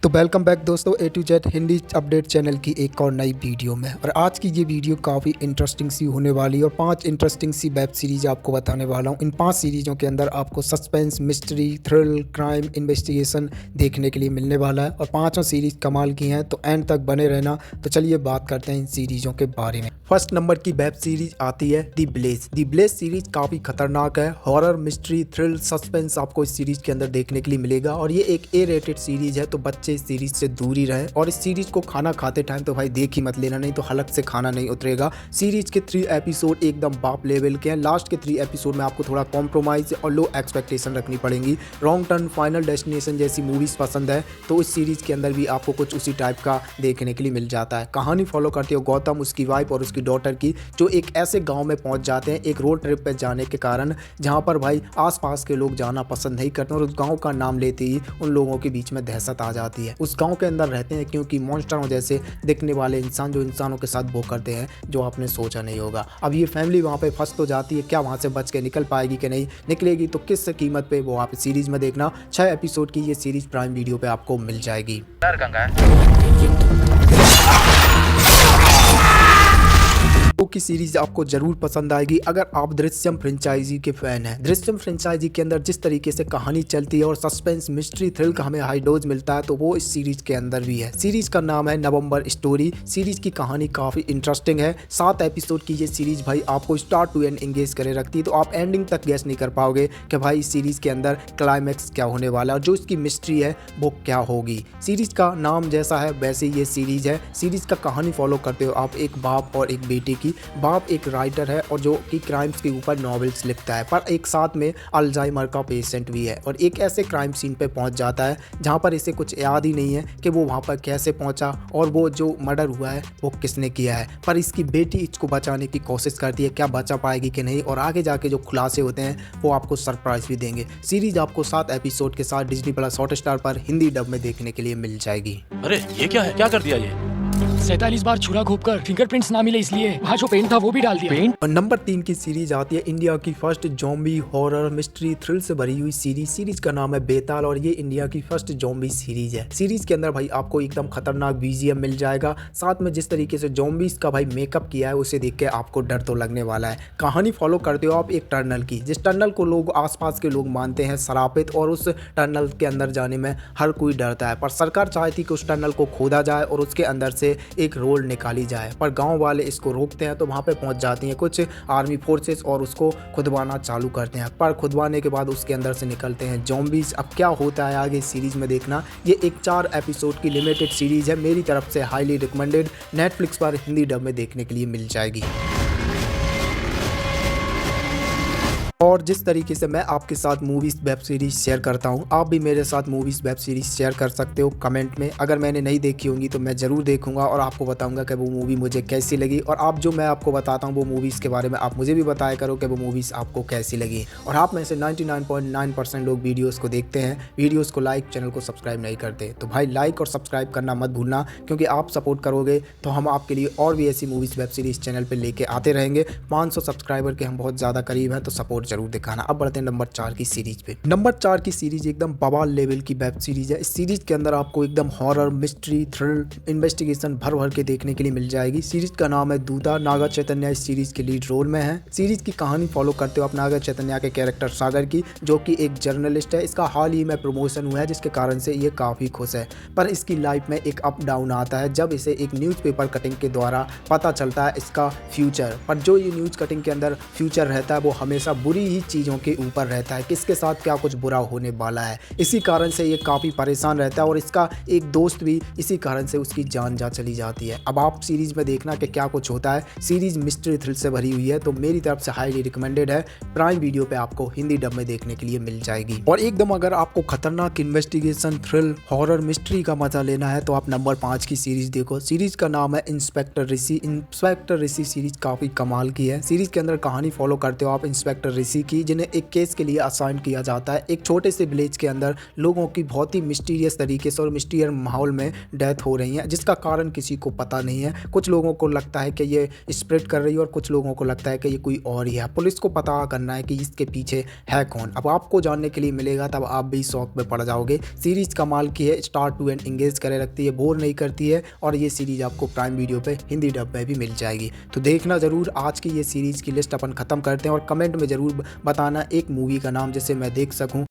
तो welcome back दोस्तों A to Z Hindi update channel की एक और नई वीडियो में। और आज की ये वीडियो काफ़ी इंटरेस्टिंग सी होने वाली है और 5 इंटरेस्टिंग सी वेब सीरीज आपको बताने वाला हूँ। इन 5 सीरीज़ों के अंदर आपको suspense, mystery, thrill, crime, investigation देखने के लिए मिलने वाला है और पाँचों सीरीज़ कमाल की हैं, तो एंड तक बने रहना। तो चलिए बात करते हैं इन सीरीज़ों के बारे में। फर्स्ट नंबर की वेब सीरीज आती है दी ब्लेस। दी ब्लेस सीरीज काफ़ी खतरनाक है। हॉरर, मिस्ट्री, थ्रिल, सस्पेंस आपको इस सीरीज के अंदर देखने के लिए मिलेगा और ये एक ए रेटेड सीरीज है, तो बच्चे इस सीरीज से दूर ही रहे। और इस सीरीज को खाना खाते टाइम तो भाई देख ही मत लेना, नहीं तो हलक से खाना नहीं उतरेगा। सीरीज के 3 एपिसोड एकदम बाप लेवल के हैं। लास्ट के 3 एपिसोड में आपको थोड़ा कॉम्प्रोमाइज और लो एक्सपेक्टेशन रखनी पड़ेगी। रॉन्ग टर्न, फाइनल डेस्टिनेशन जैसी मूवीज पसंद है तो इस सीरीज के अंदर भी आपको कुछ उसी टाइप का देखने के लिए मिल जाता है। कहानी फॉलो करती हो गौतम, उसकी वाइफ और उसकी डॉटर की, जो एक ऐसे गांव में पहुंच जाते हैं एक रोड ट्रिप पे जाने के कारण, जहां पर भाई आसपास के लोग जाना पसंद नहीं करते और उस गांव का नाम लेते ही उन लोगों के बीच में दहशत आ जाती है। उस गांव के अंदर रहते हैं क्योंकि मॉन्स्टरों जैसे दिखने वाले इंसान जो इंसानों के साथ वो करते हैं जो आपने सोचा नहीं होगा। अब ये फैमिली वहाँ पे फंस तो जाती है, क्या वहाँ से बच के निकल पाएगी कि नहीं निकलेगी, तो किस कीमत पे वो आप सीरीज में देखना। 6 एपिसोड की ये सीरीज प्राइम वीडियो पे आपको मिल जाएगी। की सीरीज आपको जरूर पसंद आएगी अगर आप दृश्यम फ्रेंचाइजी के फैन हैं। दृश्यम फ्रेंचाइजी के अंदर जिस तरीके से कहानी चलती है और सस्पेंस, मिस्ट्री, थ्रिल का हमें हाई डोज मिलता है, तो वो इस सीरीज के अंदर भी है। सीरीज का नाम है नवंबर स्टोरी। सीरीज की कहानी काफी इंटरेस्टिंग है। 7 एपिसोड की ये सीरीज भाई आपको स्टार्ट टू एंड एंगेज करे रखती है, तो आप एंडिंग तक गेस नहीं कर पाओगे कि भाई इस सीरीज के अंदर क्लाइमैक्स क्या होने वाला है और जो इसकी मिस्ट्री है वो क्या होगी। सीरीज का नाम जैसा है वैसे ये सीरीज है। सीरीज का कहानी फॉलो करते हो आप एक बाप और एक बेटे की। बाप एक राइटर है और जो कि क्राइम्स के ऊपर नॉवेल्स लिखता है, पर एक साथ में अल्जाइमर का पेशेंट भी है और एक ऐसे क्राइम सीन पे पहुंच जाता है जहां पर इसे कुछ याद ही नहीं है कि वो वहां पर कैसे पहुंचा और वो जो मर्डर हुआ है वो किसने किया है। पर इसकी बेटी इसको बचाने की कोशिश करती है, क्या बचा पाएगी कि नहीं, और आगे जाके जो खुलासे होते हैं वो आपको सरप्राइज भी देंगे। सीरीज आपको 7 एपिसोड के साथ डिज्नी प्लस हॉटस्टार पर हिंदी डब में देखने के लिए मिल जाएगी। अरे ये क्या है, क्या कर दिया ये? 47 बार छुरा घोंपकर फिंगरप्रिंट्स ना मिले इसलिए वहाँ जो पेंट था वो भी डाल दिया। पेंट। और नंबर 3 की सीरीज आती है इंडिया की first zombie horror mystery thrill से भरी हुई सीरीज। सीरीज का नाम है बेताल और ये इंडिया की फर्स्ट जॉम्बी सीरीज है। सीरीज के अंदर भाई आपको एकदम खतरनाक बीजीएम मिल जाएगा, साथ में जिस तरीके से जॉम्बीज का भाई मेकअप किया है उसे देख के आपको डर तो लगने वाला है। कहानी फॉलो करते हो आप एक टनल की, जिस टनल को लोग आसपास के लोग मानते हैं शरापित, और उस टनल के अंदर जाने में हर कोई डरता है। पर सरकार चाहती कि उस टनल को खोदा जाए और उसके अंदर से एक रोड निकाली जाए, पर गांव वाले इसको रोकते हैं। तो वहां पे पहुंच जाती हैं कुछ आर्मी फोर्सेस और उसको खुदवाना चालू करते हैं, पर खुदवाने के बाद उसके अंदर से निकलते हैं जॉम्बीज। अब क्या होता है आगे सीरीज में देखना। ये एक 4 एपिसोड की लिमिटेड सीरीज है, मेरी तरफ से हाईली रिकमेंडेड। नेटफ्लिक्स पर हिंदी डब में देखने के लिए मिल जाएगी। और जिस तरीके से मैं आपके साथ मूवीज़ वेब सीरीज़ शेयर करता हूं, आप भी मेरे साथ मूवीज़ वेब सीरीज़ शेयर कर सकते हो कमेंट में। अगर मैंने नहीं देखी होंगी तो मैं ज़रूर देखूंगा और आपको बताऊंगा कि वो मूवी मुझे कैसी लगी, और आप जो मैं आपको बताता हूं वो मूवीज़ के बारे में आप मुझे भी बताया करो कि वो मूवीज़ आपको कैसी लगी। और आप में से 99.9% लोग वीडियोज़ को देखते हैं, वीडियोज़ को लाइक, चैनल को सब्सक्राइब नहीं करते। तो भाई लाइक और सब्सक्राइब करना मत भूलना, क्योंकि आप सपोर्ट करोगे तो हम आपके लिए और भी ऐसी मूवीज़ वेब सीरीज़ चैनल पर लेके आते रहेंगे। 500 सब्सक्राइबर के हम बहुत ज़्यादा करीब हैं, तो सपोर्ट जरूर दिखाना। अब बढ़ते हैं नंबर 4 की सीरीज पे। नंबर 4 की सीरीज एकदम बवाल लेवल की वेब सीरीज है। इस सीरीज के अंदर आपको एकदम हॉरर, मिस्ट्री, थ्रिल, इन्वेस्टिगेशन भर भर के देखने के लिए मिल जाएगी। सीरीज का नाम है दूधा। नागा चैतन्य इस सीरीज के लीड रोल में है। सीरीज की कहानी फॉलो करते हो आप नागा चैतन्य के कैरेक्टर सागर की, जो कि एक जर्नलिस्ट है। इसका हाल ही में प्रमोशन हुआ है जिसके कारण से ये काफी खुश है, पर इसकी लाइफ में एक अप डाउन आता है जब इसे एक न्यूज़पेपर कटिंग के द्वारा पता चलता है इसका फ्यूचर। पर जो ये न्यूज़ कटिंग के अंदर फ्यूचर रहता है वो हमेशा बुरी ही चीज़ों के ऊपर रहता है, किसके साथ क्या कुछ बुरा होने वाला है। इसी कारण से ये काफ़ी परेशान रहता है और इसका एक दोस्त भी इसी कारण से उसकी जान जा चली जाती है। अब आप सीरीज में देखना कि क्या कुछ होता है। सीरीज मिस्ट्री थ्रिल से भरी हुई है, तो मेरी तरफ से हाईली रिकमेंडेड है। प्राइम वीडियो पे आपको हिंदी डब में देखने के लिए मिल जाएगी। और एकदम अगर आपको खतरनाक इन्वेस्टिगेशन, थ्रिल, हॉरर, मिस्ट्री का मजा लेना है तो आप नंबर 5 की सीरीज देखो। सीरीज का नाम है इंस्पेक्टर ऋषि। इंस्पेक्टर ऋषि सीरीज काफ़ी कमाल की है। सीरीज के अंदर कहानी फॉलो करते हो आप इंस्पेक्टर ऋषि पुलिसी की, जिन्हें एक केस के लिए असाइन किया जाता है। एक छोटे से विलेज के अंदर लोगों की बहुत ही मिस्टीरियस तरीके से और मिस्टीरियस माहौल में डेथ हो रही है, जिसका कारण किसी को पता नहीं है। कुछ लोगों को लगता है कि ये स्प्रेड कर रही है और कुछ लोगों को लगता है कि ये कोई और ही है। पुलिस को पता करना है कि इसके पीछे है कौन। अब आपको जानने के लिए मिलेगा, तब आप भी शौक में पड़ जाओगे। सीरीज कमाल की है, स्टार्ट टू एंड एंगेज करे रखती है, बोर नहीं करती है और ये सीरीज आपको प्राइम वीडियो पे हिंदी डब में भी मिल जाएगी। तो देखना जरूर। आज की ये सीरीज की लिस्ट अपन खत्म करते हैं और कमेंट में जरूर बताना एक मूवी का नाम जिसे मैं देख सकूं।